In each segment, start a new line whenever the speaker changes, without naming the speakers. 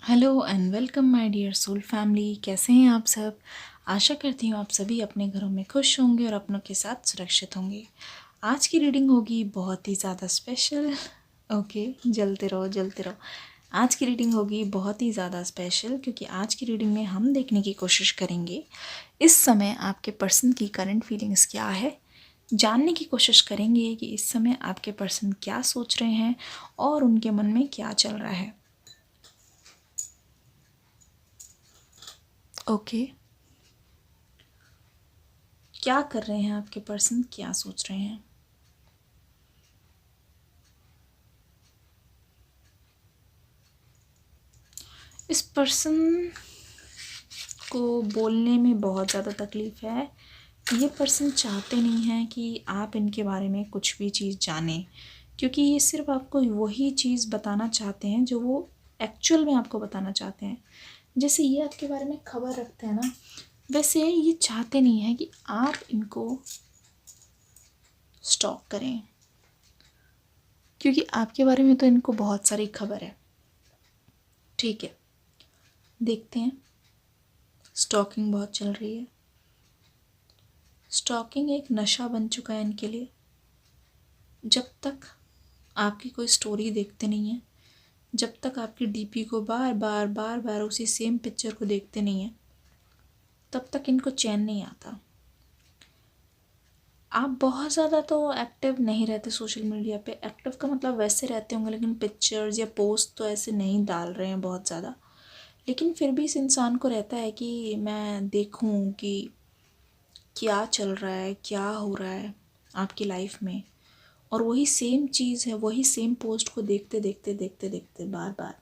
Hello and welcome my dear soul family. कैसे हैं आप सब? आशा करती हूँ आप सभी अपने घरों में खुश होंगे और अपनों के साथ सुरक्षित होंगे। आज की रीडिंग होगी बहुत ही ज़्यादा स्पेशल। ओके, जलते रहो। आज की रीडिंग होगी बहुत ही ज़्यादा स्पेशल क्योंकि आज की रीडिंग में हम देखने की कोशिश करेंगे इस समय आपके पर्सन की करंट फीलिंग्स क्या है। जानने की कोशिश करेंगे कि इस समय आपके पर्सन क्या सोच रहे हैं और उनके मन में क्या चल रहा है। ओके, क्या कर रहे हैं आपके पर्सन, क्या सोच रहे हैं? इस पर्सन को बोलने में बहुत ज़्यादा तकलीफ़ है। ये पर्सन चाहते नहीं हैं कि आप इनके बारे में कुछ भी चीज़ जानें, क्योंकि ये सिर्फ आपको वही चीज़ बताना चाहते हैं जो वो एक्चुअल में आपको बताना चाहते हैं। जैसे ये आपके बारे में खबर रखते हैं ना, वैसे ये चाहते नहीं हैं कि आप इनको स्टॉक करें, क्योंकि आपके बारे में तो इनको बहुत सारी खबर है। ठीक है, देखते हैं। स्टॉकिंग बहुत चल रही है। स्टॉकिंग एक नशा बन चुका है इनके लिए। जब तक आपकी कोई स्टोरी देखते नहीं हैं, जब तक आपकी डीपी को बार बार उसी सेम पिक्चर को देखते नहीं हैं, तब तक इनको चैन नहीं आता। आप बहुत ज़्यादा तो एक्टिव नहीं रहते सोशल मीडिया पे। एक्टिव का मतलब वैसे रहते होंगे, लेकिन पिक्चर्स या पोस्ट तो ऐसे नहीं डाल रहे हैं बहुत ज़्यादा। लेकिन फिर भी इस इंसान को रहता है कि मैं देखूं कि क्या चल रहा है, क्या हो रहा है आपकी लाइफ में। और वही सेम चीज़ है, वही सेम पोस्ट को देखते देखते देखते देखते बार बार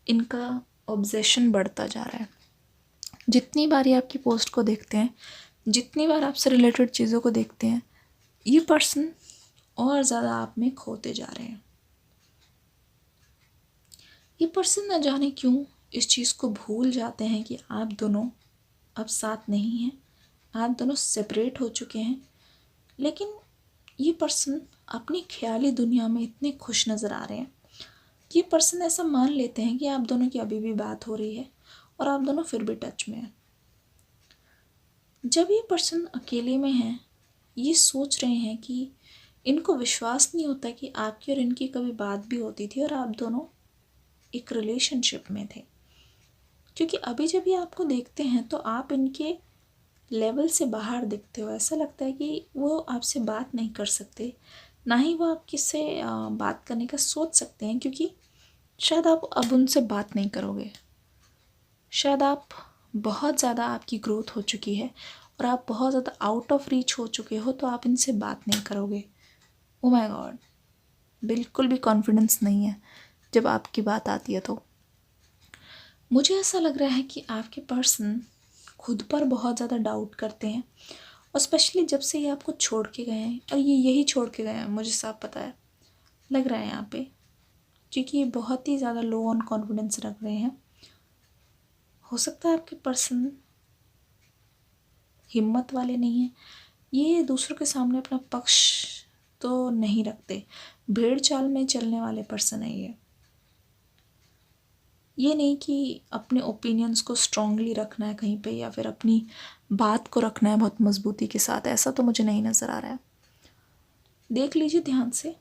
इनका ऑब्सेशन बढ़ता जा रहा है। जितनी बार ये आपकी पोस्ट को देखते हैं, जितनी बार आपसे रिलेटेड चीज़ों को देखते हैं, ये पर्सन और ज़्यादा आप में खोते जा रहे हैं। ये पर्सन न जाने क्यों इस चीज़ को भूल जाते हैं कि आप दोनों अब साथ नहीं हैं, आप दोनों सेपरेट हो चुके हैं। लेकिन ये पर्सन अपनी ख्याली दुनिया में इतने खुश नज़र आ रहे हैं। ये पर्सन ऐसा मान लेते हैं कि आप दोनों की अभी भी बात हो रही है और आप दोनों फिर भी टच में हैं। जब ये पर्सन अकेले में हैं, ये सोच रहे हैं कि इनको विश्वास नहीं होता कि आपकी और इनकी कभी बात भी होती थी और आप दोनों एक रिलेशनशिप में थे। क्योंकि अभी जब ये आपको देखते हैं तो आप इनके लेवल से बाहर दिखते हो। ऐसा लगता है कि वो आपसे बात नहीं कर सकते, ना ही वो आपकी से बात करने का सोच सकते हैं, क्योंकि शायद आप अब उनसे बात नहीं करोगे। शायद आप बहुत ज़्यादा, आपकी ग्रोथ हो चुकी है और आप बहुत ज़्यादा आउट ऑफ रीच हो चुके हो, तो आप इनसे बात नहीं करोगे। ओ माय गॉड, बिल्कुल भी कॉन्फिडेंस नहीं है जब आपकी बात आती है। तो मुझे ऐसा लग रहा है कि आपके पर्सन खुद पर बहुत ज़्यादा डाउट करते हैं, और स्पेशली जब से ये आपको छोड़ के गए हैं, और ये यही छोड़ के गए हैं, मुझे साफ पता है, लग रहा है यहाँ पे, क्योंकि ये बहुत ही ज़्यादा लो ऑन कॉन्फिडेंस रख रहे हैं। हो सकता है आपके पर्सन हिम्मत वाले नहीं हैं, ये दूसरों के सामने अपना पक्ष तो नहीं रखते, भेड़ चाल में चलने वाले पर्सन है ये नहीं कि अपने ओपिनियंस को स्ट्रांगली रखना है कहीं पे, या फिर अपनी बात को रखना है बहुत मजबूती के साथ। ऐसा तो मुझे नहीं नज़र आ रहा है। देख लीजिए ध्यान से,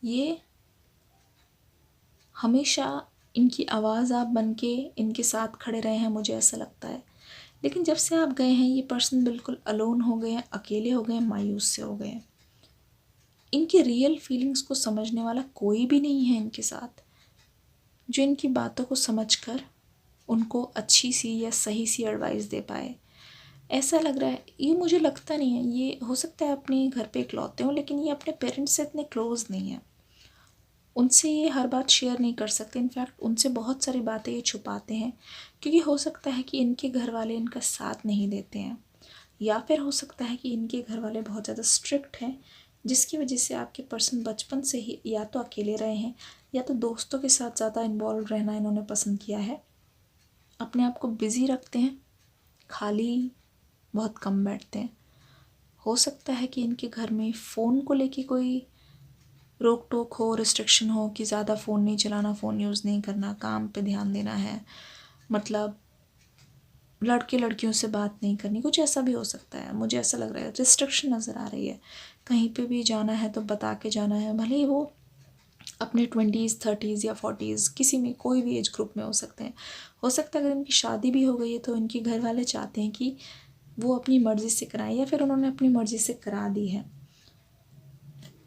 ये हमेशा इनकी आवाज़ आप बन के इनके साथ खड़े रहे हैं, मुझे ऐसा लगता है। लेकिन जब से आप गए हैं, ये पर्सन बिल्कुल अलोन हो गए हैं, अकेले हो गए हैं, मायूस से हो गए हैं। इनकी रियल फीलिंग्स को समझने वाला कोई भी नहीं है इनके साथ, जो इनकी बातों को समझकर उनको अच्छी सी या सही सी एडवाइस दे पाए। ऐसा लग रहा है, ये मुझे लगता नहीं है, ये हो सकता है अपने घर पे इकलौते हों, लेकिन ये अपने पेरेंट्स से इतने क्लोज नहीं है। उनसे ये हर बात शेयर नहीं कर सकते। इनफैक्ट उनसे बहुत सारी बातें ये छुपाते हैं, क्योंकि हो सकता है कि इनके घर वाले इनका साथ नहीं देते हैं, या फिर हो सकता है कि इनके घर वाले बहुत ज़्यादा स्ट्रिक्ट हैं, जिसकी वजह से आपके पर्सन बचपन से ही या तो अकेले रहे हैं, या तो दोस्तों के साथ ज़्यादा इन्वॉल्व रहना इन्होंने पसंद किया है। अपने आप को बिज़ी रखते हैं, खाली बहुत कम बैठते हैं। हो सकता है कि इनके घर में फ़ोन को लेके कोई रोक टोक हो, रिस्ट्रिक्शन हो कि ज़्यादा फ़ोन नहीं चलाना, फ़ोन यूज़ नहीं करना, काम पे ध्यान देना है, मतलब लड़के लड़कियों से बात नहीं करनी, कुछ ऐसा भी हो सकता है। मुझे ऐसा लग रहा है रिस्ट्रिक्शन नज़र आ रही है। कहीं पे भी जाना है तो बता के जाना है, भले ही वो अपने 20s 30s या 40s किसी में कोई भी एज ग्रुप में हो सकते हैं। हो सकता है अगर इनकी शादी भी हो गई है तो इनके घर वाले चाहते हैं कि वो अपनी मर्ज़ी से कराएं, या फिर उन्होंने अपनी मर्ज़ी से करा दी है।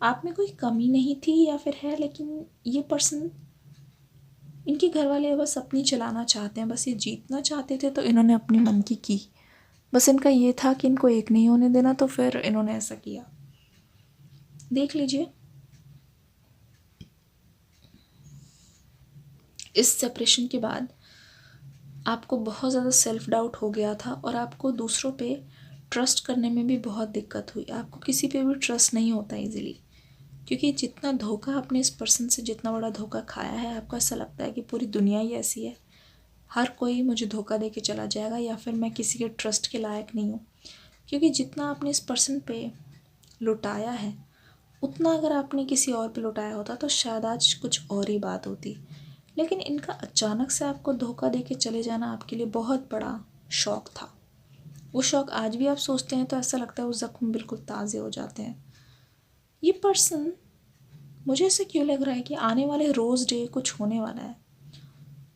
आप में कोई कमी नहीं थी या फिर है, लेकिन ये पर्सन, इनके घर वाले बस अपनी चलाना चाहते हैं, बस ये जीतना चाहते थे तो इन्होंने अपनी मन की। बस इनका ये था कि इनको एक नहीं होने देना, तो फिर इन्होंने ऐसा किया। देख लीजिए, इस सेपरेशन के बाद आपको बहुत ज़्यादा सेल्फ डाउट हो गया था और आपको दूसरों पे ट्रस्ट करने में भी बहुत दिक्कत हुई। आपको किसी पे भी ट्रस्ट नहीं होता इजीली, क्योंकि जितना धोखा आपने इस पर्सन से, जितना बड़ा धोखा खाया है, आपको ऐसा लगता है कि पूरी दुनिया ही ऐसी है, हर कोई मुझे धोखा दे के चला जाएगा, या फिर मैं किसी के ट्रस्ट के लायक नहीं हूँ। क्योंकि जितना आपने इस पर्सन पे लुटाया है, उतना अगर आपने किसी और पे लुटाया होता तो शायद आज कुछ और ही बात होती। लेकिन इनका अचानक से आपको धोखा दे के चले जाना आपके लिए बहुत बड़ा शौक था। वो शौक आज भी आप सोचते हैं तो ऐसा लगता है वो ज़ख्म बिल्कुल ताज़े हो जाते हैं। ये पर्सन, मुझे ऐसे क्यों लग रहा है कि आने वाले रोज़ डे कुछ होने वाला है।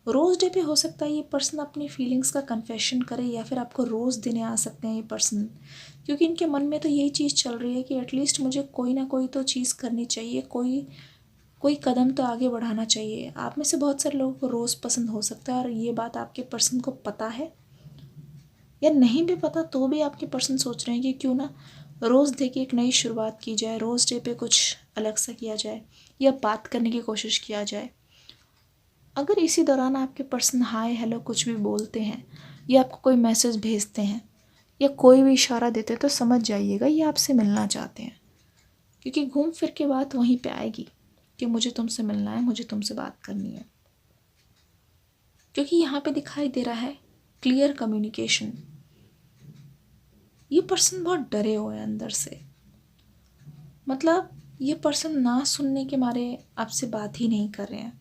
रोज़ डे पे हो सकता है ये पर्सन अपनी फीलिंग्स का कन्फेशन करे, या फिर आपको रोज़ देने आ सकते हैं ये पर्सन, क्योंकि इनके मन में तो यही चीज़ चल रही है कि एटलीस्ट मुझे कोई ना कोई तो चीज़ करनी चाहिए, कोई कोई कदम तो आगे बढ़ाना चाहिए। आप में से बहुत सारे लोगों को रोज़ पसंद हो सकता है और ये बात आपके पर्सन को पता है, या नहीं भी पता तो भी आपके पर्सन सोच रहे हैं कि क्यों ना रोज़ डे की एक नई शुरुआत की जाए, रोज़ डे पे कुछ अलग सा किया जाए या बात करने की कोशिश किया जाए। अगर इसी दौरान आपके पर्सन हाय हेलो कुछ भी बोलते हैं, या आपको कोई मैसेज भेजते हैं, या कोई भी इशारा देते हैं, तो समझ जाइएगा ये आपसे मिलना चाहते हैं, क्योंकि घूम फिर के बात वहीं पे आएगी कि मुझे तुमसे मिलना है, मुझे तुमसे बात करनी है। क्योंकि यहाँ पे दिखाई दे रहा है क्लियर कम्युनिकेशन। ये पर्सन बहुत डरे हुए हैं अंदर से, मतलब ये पर्सन ना सुनने के मारे आपसे बात ही नहीं कर रहे हैं।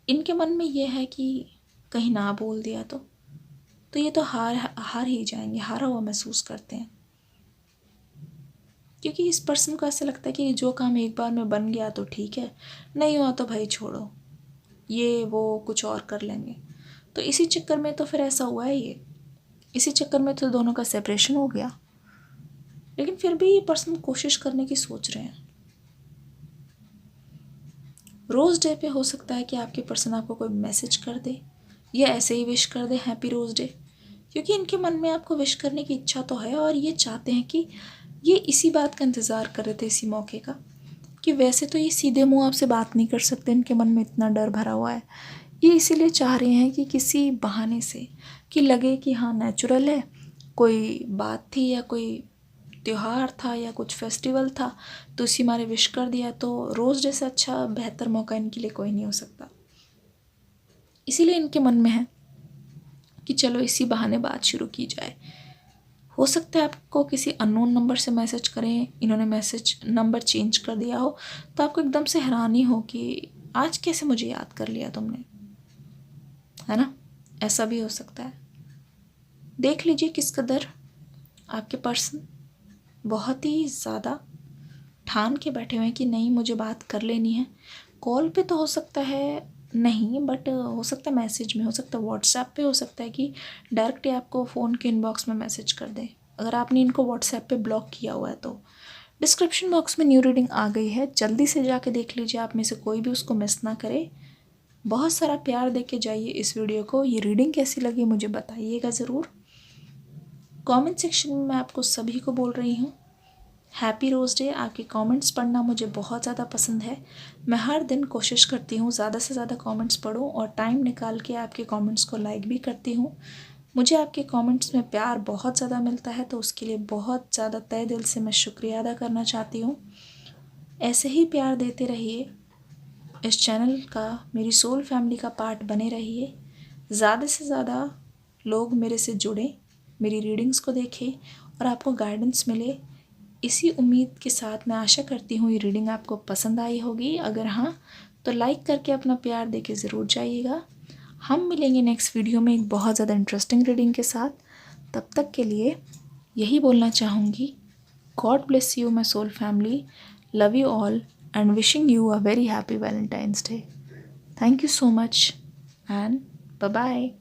इनके मन में ये है कि कहीं ना बोल दिया तो ये तो हार हार ही जाएंगे, हारा हुआ महसूस करते हैं। क्योंकि इस पर्सन को ऐसा लगता है कि जो काम एक बार में बन गया तो ठीक है, नहीं हुआ तो भाई छोड़ो, ये वो कुछ और कर लेंगे। तो इसी चक्कर में तो फिर ऐसा हुआ है, ये इसी चक्कर में तो दोनों का सेपरेशन हो गया। लेकिन फिर भी ये पर्सन कोशिश करने की सोच रहे हैं। रोज़ डे पे हो सकता है कि आपके पर्सन आपको कोई मैसेज कर दे, या ऐसे ही विश कर दे हैप्पी रोज़ डे, क्योंकि इनके मन में आपको विश करने की इच्छा तो है और ये चाहते हैं कि ये इसी बात का इंतज़ार कर रहे थे, इसी मौके का, कि वैसे तो ये सीधे मुंह आपसे बात नहीं कर सकते, इनके मन में इतना डर भरा हुआ है। ये इसीलिए चाह रहे हैं कि किसी बहाने से कि लगे कि हाँ नेचुरल है, कोई बात थी या कोई त्योहार था या कुछ फेस्टिवल था तो इसी मारे विश कर दिया, तो रोज़ जैसे अच्छा बेहतर मौका इनके लिए कोई नहीं हो सकता। इसीलिए इनके मन में है कि चलो इसी बहाने बात शुरू की जाए। हो सकता है आपको किसी अननोन नंबर से मैसेज करें, इन्होंने मैसेज नंबर चेंज कर दिया हो, तो आपको एकदम से हैरानी हो कि आज कैसे मुझे याद कर लिया तुमने, है ना, ऐसा भी हो सकता है। देख लीजिए किस कदर आपके पर्सन बहुत ही ज़्यादा ठान के बैठे हुए हैं कि नहीं मुझे बात कर लेनी है। कॉल पे तो हो सकता है नहीं, बट हो सकता है मैसेज में, हो सकता है व्हाट्सएप पे, हो सकता है कि डायरेक्ट ही आपको फ़ोन के इनबॉक्स में मैसेज कर दें। अगर आपने इनको व्हाट्सएप पे ब्लॉक किया हुआ है तो डिस्क्रिप्शन बॉक्स में न्यू रीडिंग आ गई है, जल्दी से जाके देख लीजिए, आप में से कोई भी उसको मिस ना करे। बहुत सारा प्यार दे के जाइए इस वीडियो को। ये रीडिंग कैसी लगी मुझे बताइएगा ज़रूर कमेंट सेक्शन में। मैं आपको सभी को बोल रही हूँ हैप्पी रोज़ डे। आपके कमेंट्स पढ़ना मुझे बहुत ज़्यादा पसंद है। मैं हर दिन कोशिश करती हूँ ज़्यादा से ज़्यादा कमेंट्स पढूं और टाइम निकाल के आपके कमेंट्स को लाइक भी करती हूँ। मुझे आपके कमेंट्स में प्यार बहुत ज़्यादा मिलता है, तो उसके लिए बहुत ज़्यादा तहे दिल से मैं शुक्रिया अदा करना चाहती हूँ। ऐसे ही प्यार देते रहिए, इस चैनल का, मेरी सोल फैमिली का पार्ट बने रहिए। ज़्यादा से ज़्यादा लोग मेरे से जुड़ें, मेरी रीडिंग्स को देखें और आपको गाइडेंस मिले इसी उम्मीद के साथ मैं आशा करती हूँ ये रीडिंग आपको पसंद आई होगी। अगर हाँ तो लाइक करके अपना प्यार देके ज़रूर जाइएगा। हम मिलेंगे नेक्स्ट वीडियो में एक बहुत ज़्यादा इंटरेस्टिंग रीडिंग के साथ। तब तक के लिए यही बोलना चाहूँगी, God bless you my soul family, love you all and wishing you a very happy Valentine's Day. Thank you so much and bye bye.